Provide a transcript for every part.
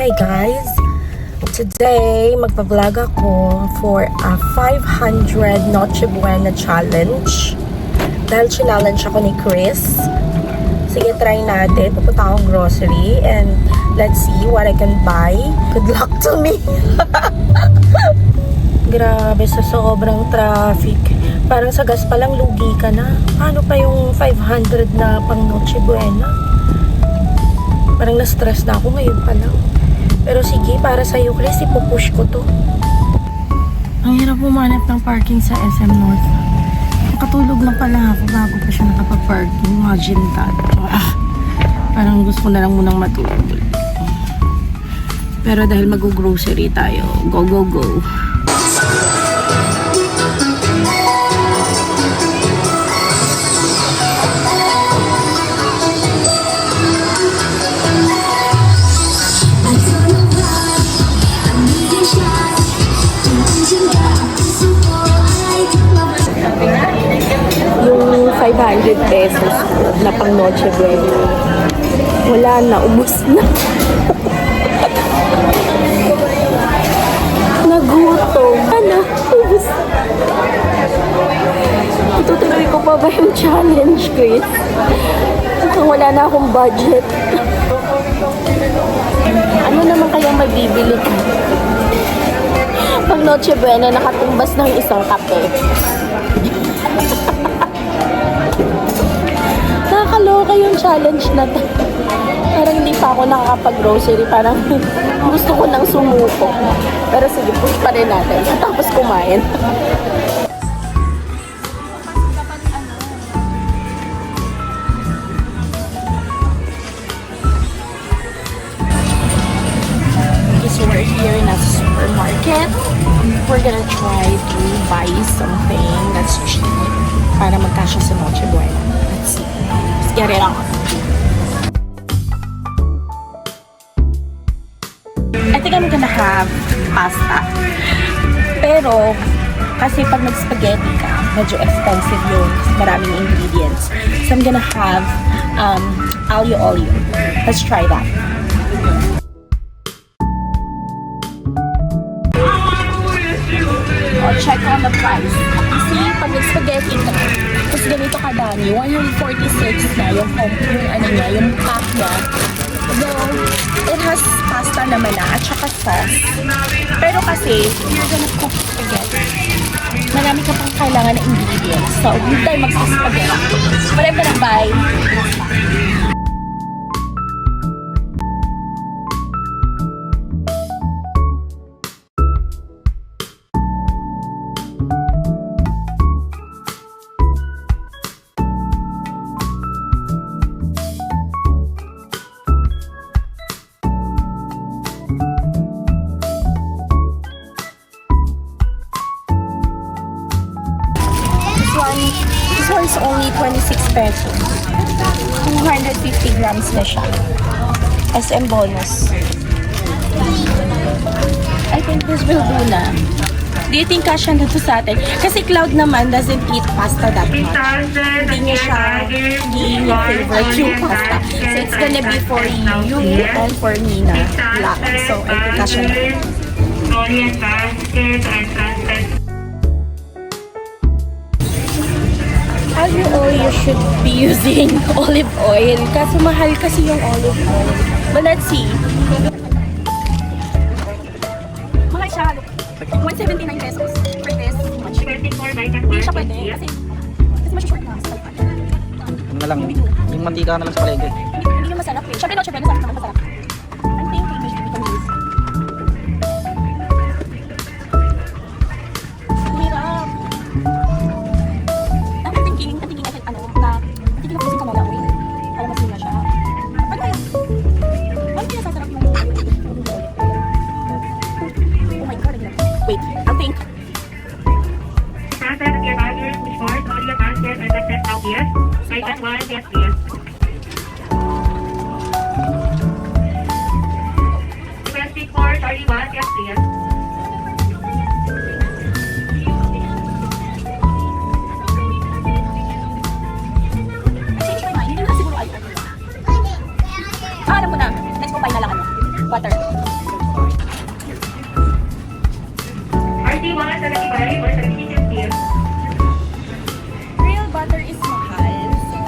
Hey guys! Today, magpa-vlog ako for a 500 Noche Buena challenge. Dahil challenge ako ni Chris. Sige, try natin. Pupunta akong grocery and let's see what I can buy. Good luck to me! Grabe, sa sobrang traffic. Parang sa gas pa lang lugi ka na. Paano pa yung 500 na pang Noche Buena? Parang na-stress na ako ngayon pa lang. Pero sige, para sa'yo, Chris, ipupush ko to. Ang hirap pumanap ng parking sa SM North. Nakatulog lang pala ako bago pa siya nakapag-parking. Imagine that. Parang gusto ko na lang munang matulog. Pero dahil mag-grocery tayo, go, go, go. Yung 500 pesos na pang Noche Buena, wala na, ubos na. Nagutom. Ano? Ubos. Itutuloy ko pa ba yung challenge, Chris? Mukhang wala na akong budget. Ano naman kayang mabibili ko? Pag Noche Buena, nakatumbas ng isang kape. Nakakaloka yung challenge na to. Parang hindi pa ako nakakapag-grocery. Parang gusto ko nang sumuko. Pero sige, push pa rin natin. Tapos kumain. So we're here in a supermarket. We're gonna try to buy something that's cheap para magkasya sa Noche Buena. Let's see. Let's get it on. I think I'm gonna have pasta. Pero, kasi pag nag-spaghetti ka, medyo expensive yung maraming ingredients. So I'm gonna have aglio olio. Let's try that. Check on the price. See, pag nag-spaghetti ka, tapos ganito kadami, 146 na yung ano niya, yung pack niya. Though, it has pasta naman na, at saka sauce. Pero kasi, you're gonna cook spaghetti. Marami ka pang kailangan na ingredients. So, hindi tayo magsa-spaghetti. But I'm gonna buy pasta. This one is only 26 pesos. 250 grams na siya. SM bonus. I think this will do na. Do you think kasha na to sa atin? Kasi Cloud naman doesn't eat pasta that much. Hindi niya favorite yung pasta. So it's gonna be for you and for me na lang. So I think kasha na. Aglio olio, you should be using olive oil. Kaso mahal kasi yung olive oil. But let's see. Mahal siya. 179 pesos for this much. Hindi siya pwede. Kasi mas short na. Ano na lang, yung mantika na lang sa palengke. Hindi yung masarap eh. Siyempre Noche Buena, sarap naman masarap. I'm thinking maybe we can use. Hirap. I'm thinking na thinking ako kasi canola oil. Para mas muna siya. Ano kaya? Ano kaya sasarap yung oh my god, wait, I'll think. Process your orders before all your baskets are set out here. Right at one, yes, please. Requesting for 31, yes, please. Change my mind. Hindi na siguro ayaw. Alam ko na. Let's combine na lang ano. butter. RT1, 75 or 76 Real butter is mahal, so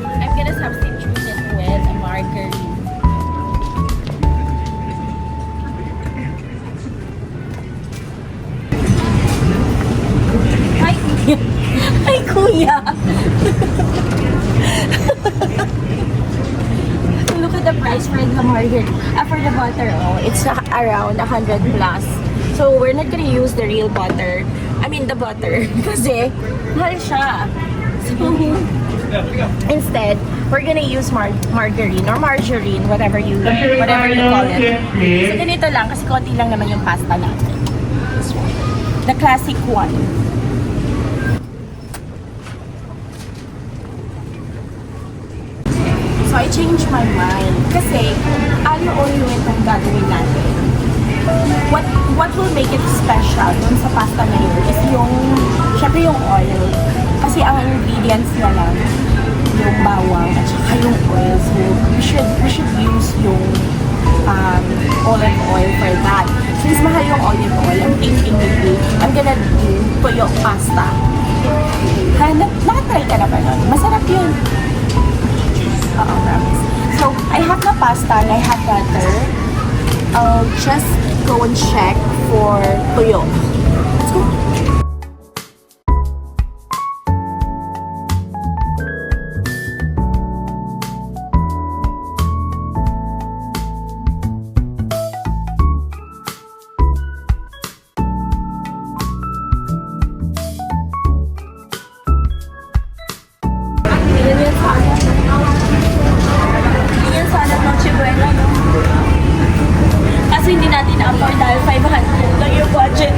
I'm gonna substitute it with a margarine. Hi, kuya. Hi, kuya. Look at the price for the margarine. For the butter, it's around 100 plus. So we're not gonna use the real butter. I mean the butter kasi mahal siya. So instead, we're gonna use margarine or margarine, whatever you call it. So ganito lang kasi konti lang naman yung pasta natin. This one. The classic one. So I changed my mind kasi alu oil yung gagawin natin. What will make it special dun sa pasta na yun is yung, syempre yung oil. Kasi ang ingredients na lang, yung bawang at saka yung oil. So we should use yung olive oil for that. Since mahal yung olive oil, I'm thinking maybe I'm gonna do toyo pasta. Nakatry ka na ba nun? Masarap yun. Oo, promise. So, I have the pasta and I have butter. I'll just go and check for toyo. Let's go. Yan sana Noche Buena, no? Kasi hindi natin na-afford dahil 500 lang yung budget.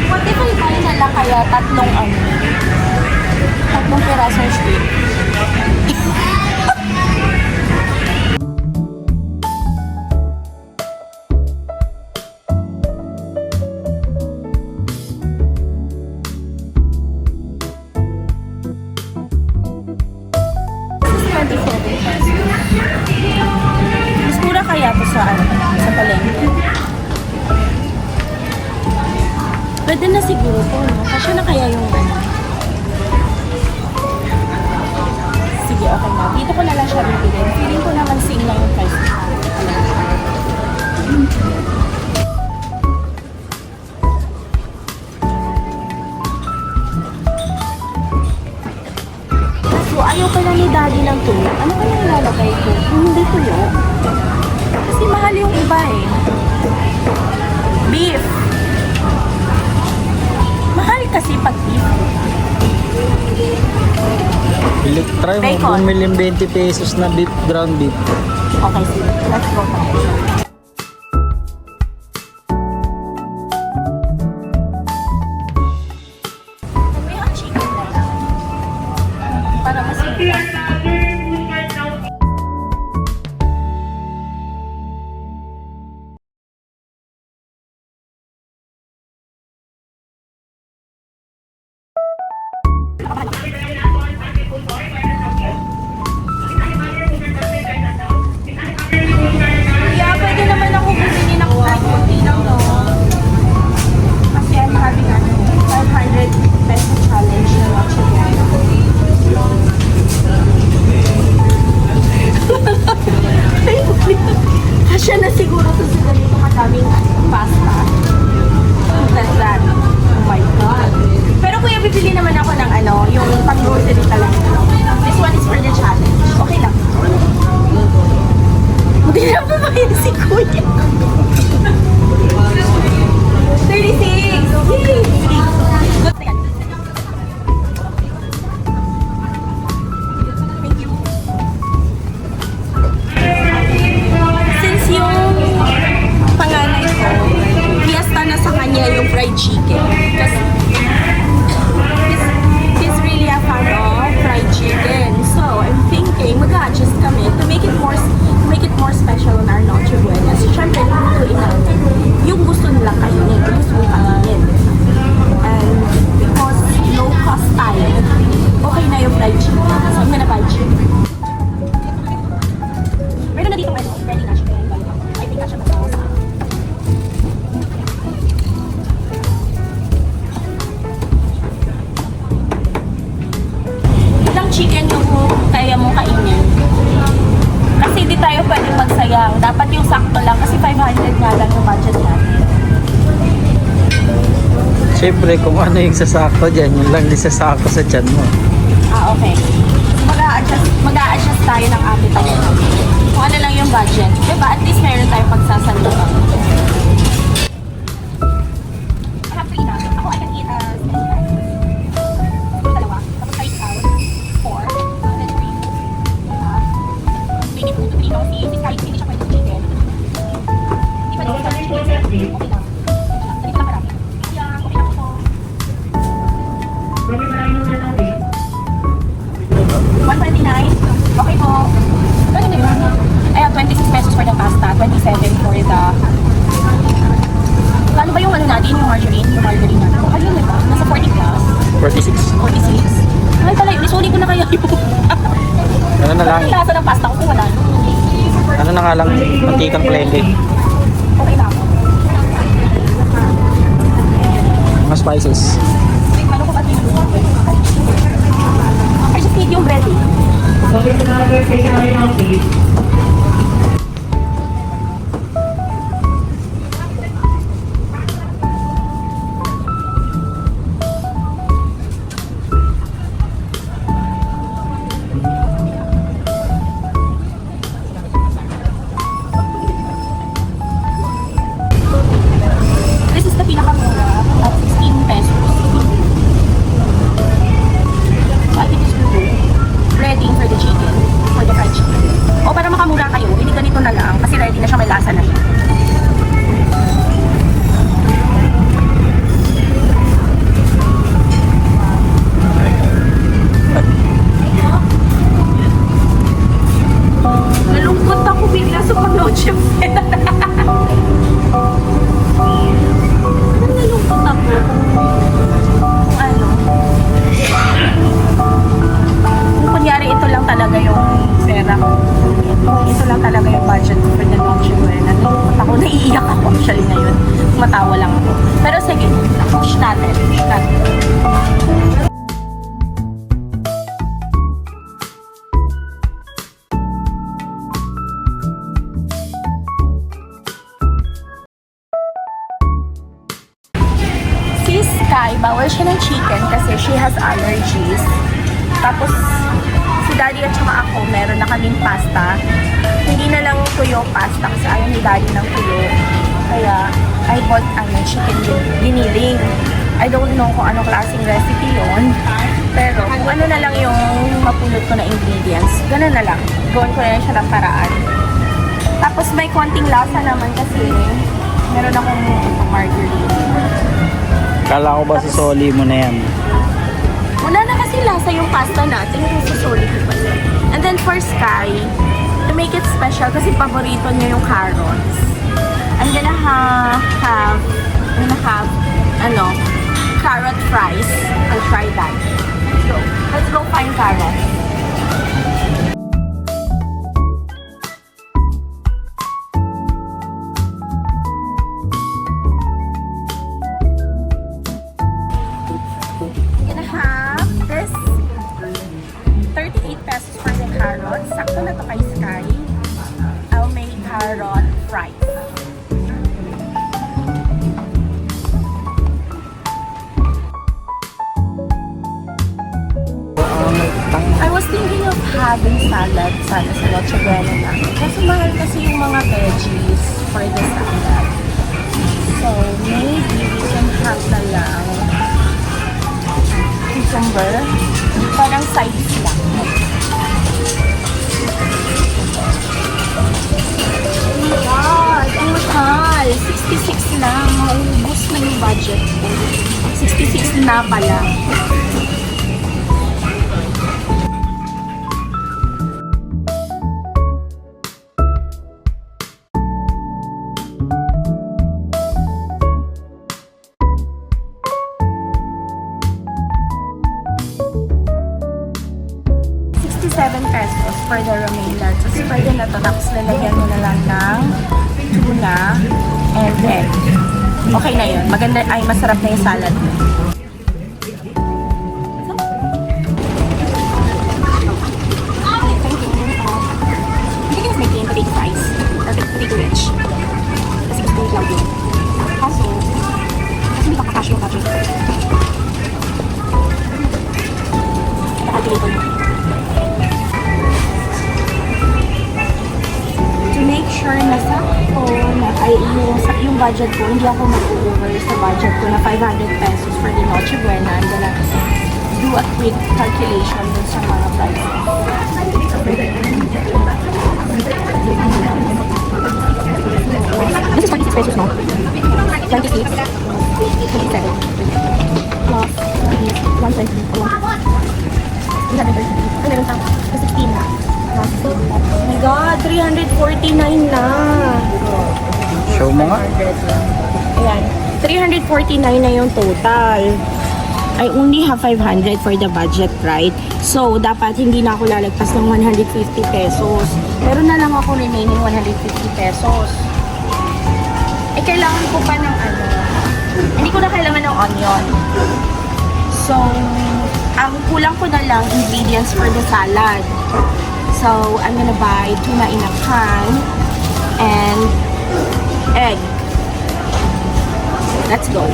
What if I buy na lang kaya tatlong pirasong steak? This is 27 pesos. Mas mura kaya to sa palengke? Pwede na siguro po, no? Kasi na kaya yung Sige, okay na. Dito ko na lang siya bibilin. Feeling ko naman same lang yung price. So, ayaw pala ni Daddy ng tuyo. Ano kaya ilalagay ko? Kung hindi tuyo. Kasi mahal yung iba eh. Beef. Mahal kasi pag beef. Try mo, Bacon. bumili yung 20 pesos na beef, ground beef. Okay, sige. Let's go tayo. May hot chicken na lang. Para mas Kuya, pwede naman ako bumili ng kahit kunti lang, no? Kasi I'm having 500 peso challenge na Noche Buena. Kasya na siguro to sa ganito kadaming pasta. Look at that. Oh my God. Pero kuya, bibili naman ako ng yung pang sayang. Dapat yung sakto lang kasi 500 nga lang yung budget natin. Siyempre, kung ano yung sasako dyan, yun lang din sasako sa tiyan mo. Ah, okay. Mag-a-adjust tayo ng appetite natin. Kung ano lang yung budget. Diba? At least meron tayong pagsasaluhan. I have 3 na. Ako, I can eat dalawa. Tapos take out 4. And then 3. Maybe 2 to 3 no? Kahit hindi siya pwede sa chicken. Hindi pa din sa chicken. Okay lang. Dali ko lang marami. Yeah, okay lang po. 129? Okay po. Pwede na yun. I have 26 pesos for the pasta, 27 for the... Ano ba yung ano natin, yung margarine? Yung margarine natin. Ano yun ba? Nasa 40 plus? 46. 46? Ay pala, nisuli ko na kaya yung... Ano na lang, Ang lasa ng pasta ko kung wala. ano na nga lang, mantikang palengke. Okay na ako. Mga spices. Wait, ano ko ba ito? I just need yung bread eh. Okay, so now we're taking our now, please. This is the pinakamura at 16 pesos. So I think this will do. Ready for the chicken. For the fried chicken. O para makamura kayo, hindi ganito na lang kasi ready na siya, may lasa na siya. Nalungkot ako bigla sa pag-noche buena. Nalungkot ako kung ano. Kung kunyari ito lang talaga yung pera ko. Ito lang talaga yung budget ko for the noche buena. Nalungkot ako, naiiyak ako actually ngayon. Matawa lang ako. Pero sige, push natin. Push natin. Si Sky, bawal siya ng chicken kasi she has allergies. Tapos, si Daddy at saka ako, meron na kaming pasta. Hindi na lang tuyo pasta kasi ayaw ni Daddy ng tuyo. Kaya, I bought chicken giniling. I don't know kung anong klaseng recipe yon. Pero, kung ano na lang yung mapulot ko na ingredients, ganun na lang. Gawin ko na lang siya ng paraan. Tapos, may konting lasa naman kasi meron akong margarine. Kala ko ba si Soli mo na yan? Wala na kasi lasa yung pasta natin kung susulit ko pa yun. And then for Sky, to make it special kasi paborito niya yung carrots. I'm gonna have carrot fries. I'll try that. Let's go find carrots. This 38 pesos for the carrots. Sakto na to kay Sky. I'll make carrot fries. I was thinking of having salad sana sa Noche Buena namin. Kasi mahal kasi yung mga veggies for the salad. So maybe we can have na lang cucumber. Parang sides lang. Oh my God! Ang mahal! 66 lang. Maubos na yung budget ko. 66 na pala. pesos for the romaine lettuce. Pwede na to. Tapos lalagyan mo na lang ng tuna and egg. Okay na yun. Maganda, ay masarap na yung salad mo. You can just make it into big size. for you. Kaso, hindi ka kakash yung budget. Naka-calculator mo. To make sure na sakto na ay yung budget ko, hindi ako mag-over sa budget ko na 500 pesos for the Noche Buena. I'm gonna do a quick calculation dun sa mga prices. This is 26 pesos, no? 26, 27, plus 120, 330, ano meron pa? 16 na. Oh my God, 349 na. Show mo nga. Ayan, 349 na yung total. I only have 500 for the budget, right? So, dapat hindi na ako lalagpas ng 150 pesos. Meron na lang ako remaining 150 pesos. Eh, kailangan ko pa ng ano. Hindi ko na kailangan ng onion. So, ang kulang ko na lang ingredients for the salad. So, I'm gonna buy tuna in a can and egg. Let's go.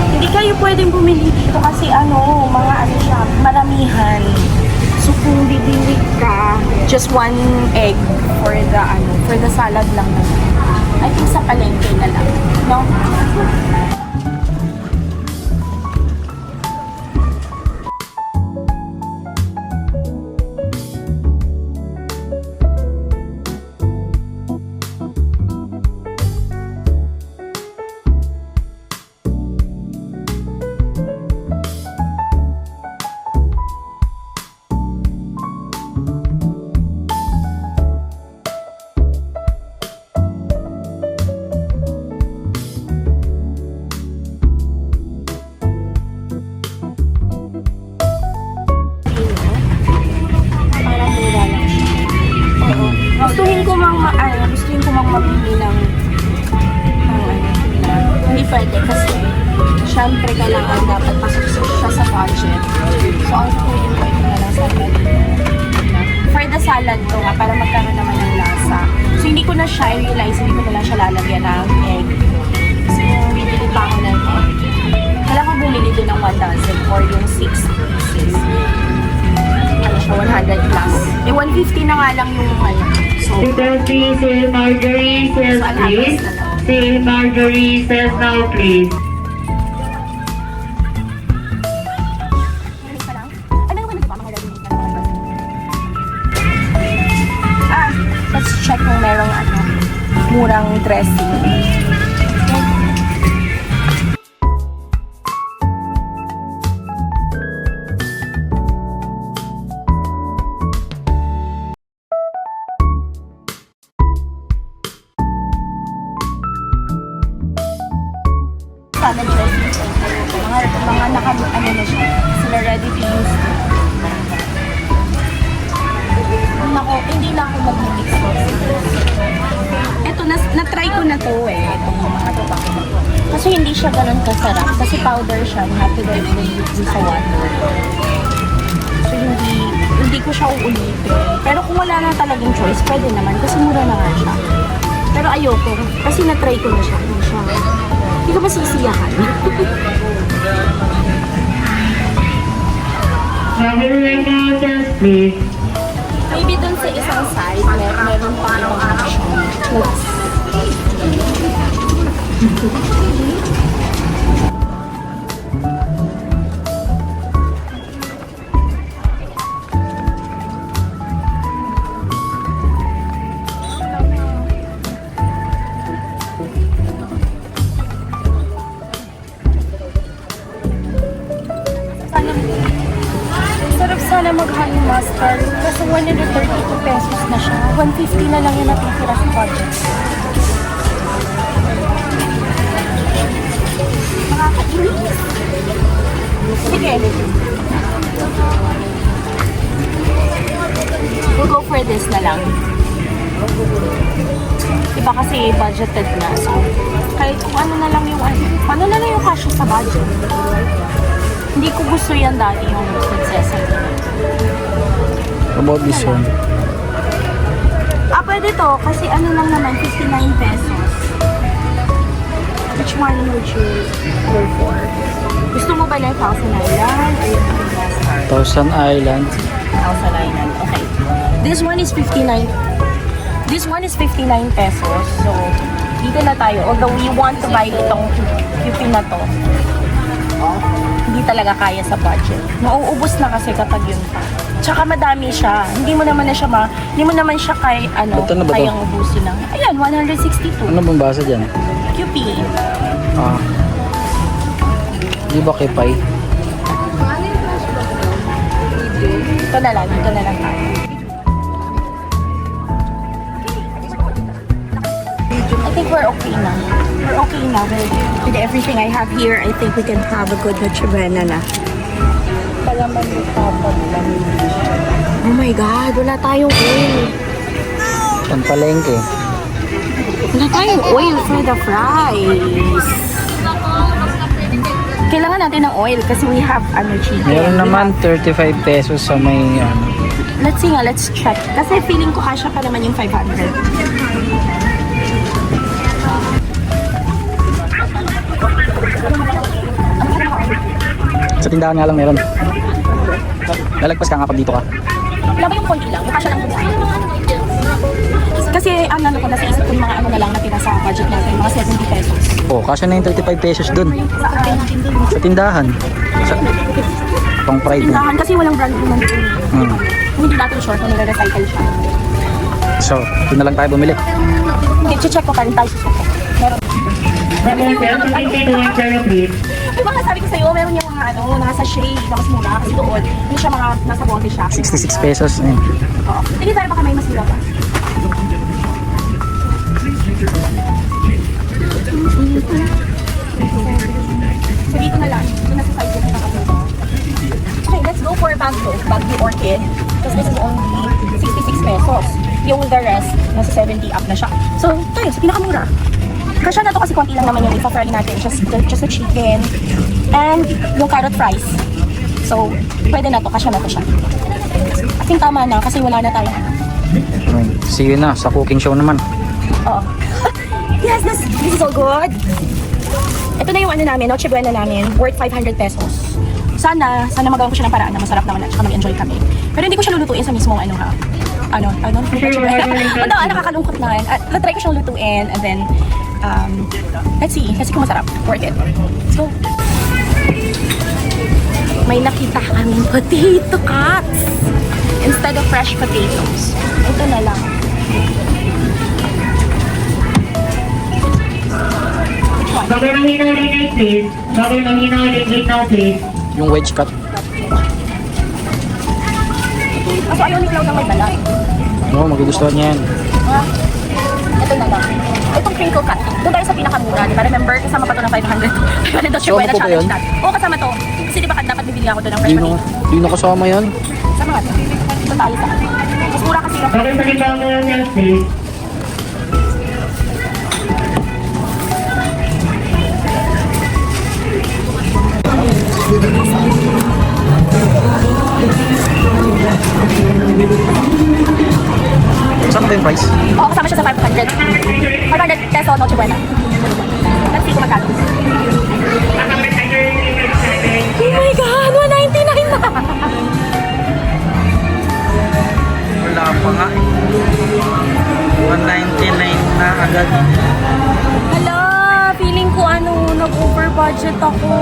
Hindi kayo pwedeng bumili dito kasi mga siya, maramihan. So, kung bibili ka, just one egg for the salad lang naman. I think sa palengke na lang, no? Gustuhin ko mang mamili ng hindi pwede kasi syempre kailangan dapat pasok siya sa budget. So, ang kukunin ko ito na lang salad. For the salad to nga, para magkaroon naman ng lasa. So, hindi ko na siya i-realize, hindi ko na lang siya lalagyan ng egg. Kasi kung bibili pa ako ng egg, kailangan ko bumili din ng 1 dozen or yung 6 pieces. Ano siya, 100 plus. Eh, 150 na nga lang yung So, Say Marjorie says please. Say Marjorie says now please. Let's check kung merong murang dressing. Salad dressing mga na siya, sila ready to use. Hindi na ako mag-mix sauce. Ito, na-try ko na to itong mga to. Kasi hindi siya ganun kasarap. Kasi powder siya, you have to dilute it sa water. So, hindi ko siya uulitin. Pero kung wala na talagang choice, pwede naman. Kasi mura na nga siya. Pero ayoko. Kasi na-try ko na siya. Hindi ko masisiyahan. Marjorie says please. Maybe dun sa isang side, meron pa yung option. Sarap sana mag-honey mustard. Kasi 132 pesos na siya. 150 na lang yung natitira sa budget. Nakakainis. Sige. We'll go for this na lang. Iba kasi budgeted na. So, kahit kung ano na lang yung kasya sa budget. Hindi ko gusto yan dati yung roasted sesame. About this one. Pwede to. Kasi ano lang naman, 59 pesos. Which one would you go for? Gusto mo ba ng Thousand Island or yung Thousand Thousand Island. Island? Okay. This one is 59. This one is 59 pesos. So, dito na tayo. Although we want to buy itong QP na to. Hindi talaga kaya sa budget. Mauubos na kasi kapag yun pa. Tsaka madami siya. Hindi mo naman siya kay Ito na ba to? kayang ubusin ng. Ayan, 162. Ano bang basa dyan? QP. Ah. Di ba kipay? Dito na lang tayo. I think we're okay na. We're okay na with everything I have here. I think we can have a good Noche Buena na. Palaman yung tapon lang. Oh my God, wala tayong oil. Pampalengke. Wala tayong oil for the fries. Kailangan natin ng oil kasi we have chicken. Meron naman 35 pesos sa may Let's see nga, let's check. Kasi feeling ko kasya pa naman yung 500. sa tindahan nga lang meron. Lalagpas ka nga pag dito ka. Wala ba yung konti lang? Yung kasya lang dun sa akin? Kasi ano ko nasa isip ko yung mga na lang natira sa budget natin, mga 70 pesos. Oh, kasya na yung 35 pesos dun. Sa tindahan. Sa pang pride mo. Tindahan kasi walang brand naman ito. Hindi natin short na nire-recycle siya. So, doon na lang tayo bumili. Hindi, check ko pa rin tayo sa suko. Meron. Double 722 please. Yung mga sabi ko sa'yo, meron yung mga nasa shade, na mas mura. Kasi doon, hindi siya mga nasa bote siya. 66 pesos. Ayun. Oo. Tingin tayo baka may mas mura pa. So dito na lang. Dito na sa side na nakapagod. Okay, let's go for Baguio Orchid. Because this is only 66 pesos. Yung the rest, nasa 70 up na siya. So, tayo, sa pinakamura. Kasya na to kasi konti lang naman yung ipa-fry natin. Just the chicken and yung carrot fries. So, pwede na to. Kasya na to siya. I think tama na kasi wala na tayo. Ayun. See you na sa cooking show naman. Oo. Yes, this is all good. Ito na yung namin, Noche Buena namin, worth 500 pesos. Sana magawa ko siya ng paraan na masarap naman at saka mag-enjoy kami. Pero hindi ko siya lulutuin sa mismong nakakalungkot na. Na-try ko siyang lutuin and then, let's see kung masarap. Worth it. Let's go. May nakita kaming potato cuts instead of fresh potatoes. Ito na lang. Bakit ang hinaw rin please? Bakit ang hinaw rin now please? Yung wedge cut. Kaso ayaw ni Cloud na may balat. Oo, magugustuhan niya yan. Ito na lang. Itong crinkle cut. Doon tayo sa pinakamura, di ba? Remember, kasama pa to ng 500. That's your Kasama po ba yun? Oo, kasama to. Kasi di ba dapat bibili ako doon ng fresh potato. Di na kasama yan. Sama nga to. Ito tayo sa mas mura kasi yung Bakit sa libaw mo yan please? Saan ba yung price? Oo, kasama siya sa 500. 500 peso, Noche Buena. Let's see kung magkano. Oh my God! 199 na! Wala pa nga. 199 na agad. Hala! Feeling ko nag-over budget ako.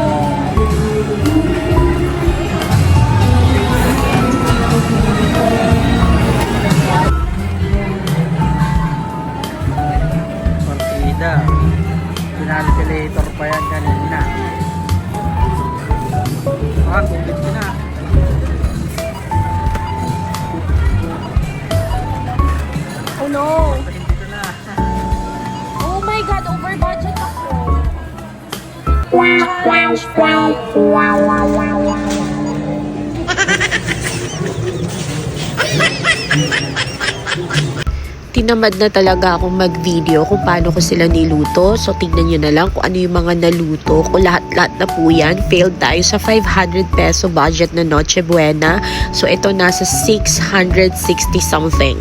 Partida. Pinalculator pa yan kanina. Tubig ko na. Oh no! Dito na. Oh my God! Over budget ako. tinamad na talaga akong mag-video kung paano ko sila niluto. So, tignan nyo na lang kung ano yung mga naluto ko. Lahat-lahat na po yan. Failed tayo sa 500 peso budget na Noche Buena. So, ito nasa 660 something.